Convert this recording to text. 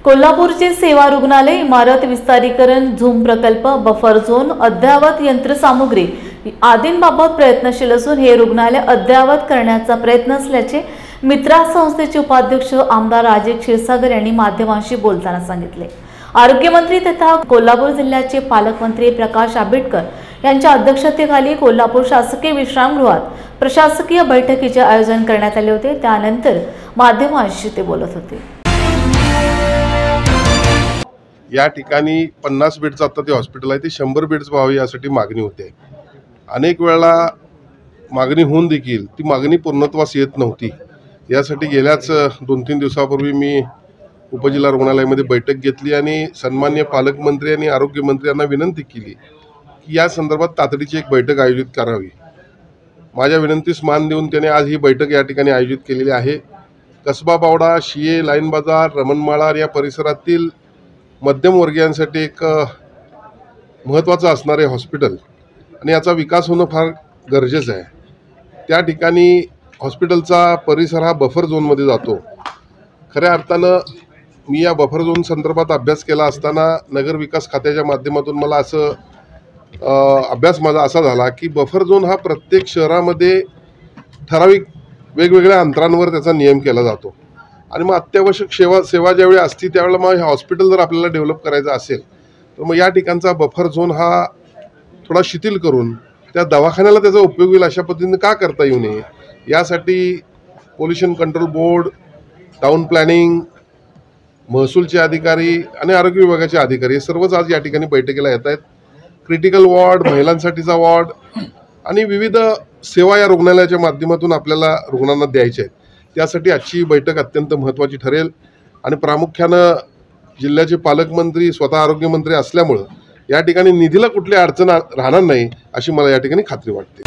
कोल्हापूरचे सेवा रुग्णालय इमारत विस्तारीकरण, झूम प्रकल्प, बफर झोन, अद्ययावत यंत्रसामुग्री आदींबाबत प्रयत्नशील असून हे रुग्णालय अद्ययावत करण्याचा प्रयत्न असल्याचे मित्रा संस्थेचे उपाध्यक्ष आमदार राजेश क्षीरसागर यांनी माध्यमांशी बोलताना सांगितले। आरोग्यमंत्री तथा कोल्हापूर जिल्ह्याचे पालकमंत्री प्रकाश आंबेडकर यांच्या अध्यक्षतेखाली कोल्हापूर शासकीय विश्रामगृहात प्रशासकीय बैठकीचे आयोजन करण्यात आले होते। त्यानंतर माध्यमांशी ते बोलत होते। या ठिकाणी 50 बेडचं आता ते हॉस्पिटल आहे, ते 100 बेड्स व्हावे यासाठी मागणी होते। अनेक वेळा मागणी होऊन देखील ती मागणी पूर्णत्वास येत नव्हती। यासाठी गेल्याच 2-3 दिवसापूर्वी मी उपजिल्हा रुग्णालयामध्ये बैठक घेतली आणि सन्माननीय पालकमंत्री आणि आरोग्यमंत्री यांना विनंती केली की या संदर्भात तातडीची एक बैठक आयोजित करावी। माझ्या विनंतीस मान देऊन त्याने आज ही बैठक या ठिकाणी आयोजित केलेली आहे। कसबा बावडा, शिये, लाईन बाजार, रमणमाळा या परिसरातील मध्यमवर्गीयांसाठी एक महत्त्वाचं असणारे हॉस्पिटल आणि याचा विकास होणं फार गरजेचं आहे। त्या ठिकाणी हॉस्पिटलचा परिसर हा बफर झोनमध्ये जातो। खऱ्या अर्थानं मी या बफर झोन संदर्भात अभ्यास केला असताना नगर विकास खात्याच्या माध्यमातून मला असं अभ्यास माझा असा झाला की बफर झोन हा प्रत्येक शहरामध्ये ठराविक वेगवेगळ्या अंतरांवर त्याचा नियम केला जातो आणि मग अत्यावश्यक सेवा ज्यावेळी असती त्यावेळेला मग हे हॉस्पिटल जर आपल्याला डेव्हलप करायचं असेल तर मग या ठिकाणचा बफर झोन हा थोडा शिथिल करून त्या दवाखान्याला त्याचा उपयोग होईल अशा पद्धतीने का करता येऊ नये यासाठी pollution control board, town planning, महसूलचे अधिकारी आणि आरोग्य विभागाचे अधिकारी सर्वच आज या ठिकाणी बैठकीला येत आहेत। क्रिटिकल वॉर्ड, महिलांसाठीचा वॉर्ड आणि विविध सेवा या रुग्णालयाच्या माध्यमातून आपल्याला रुग्णांना द्यायच्या आहेत। त्यासाठी आजची बैठक अत्यंत महत्त्वाची ठरेल आणि प्रामुख्यानं जिल्ह्याचे पालकमंत्री स्वतः आरोग्यमंत्री असल्यामुळं या ठिकाणी निधीला कुठली अडचण राहणार नाही अशी मला या ठिकाणी खात्री वाटते।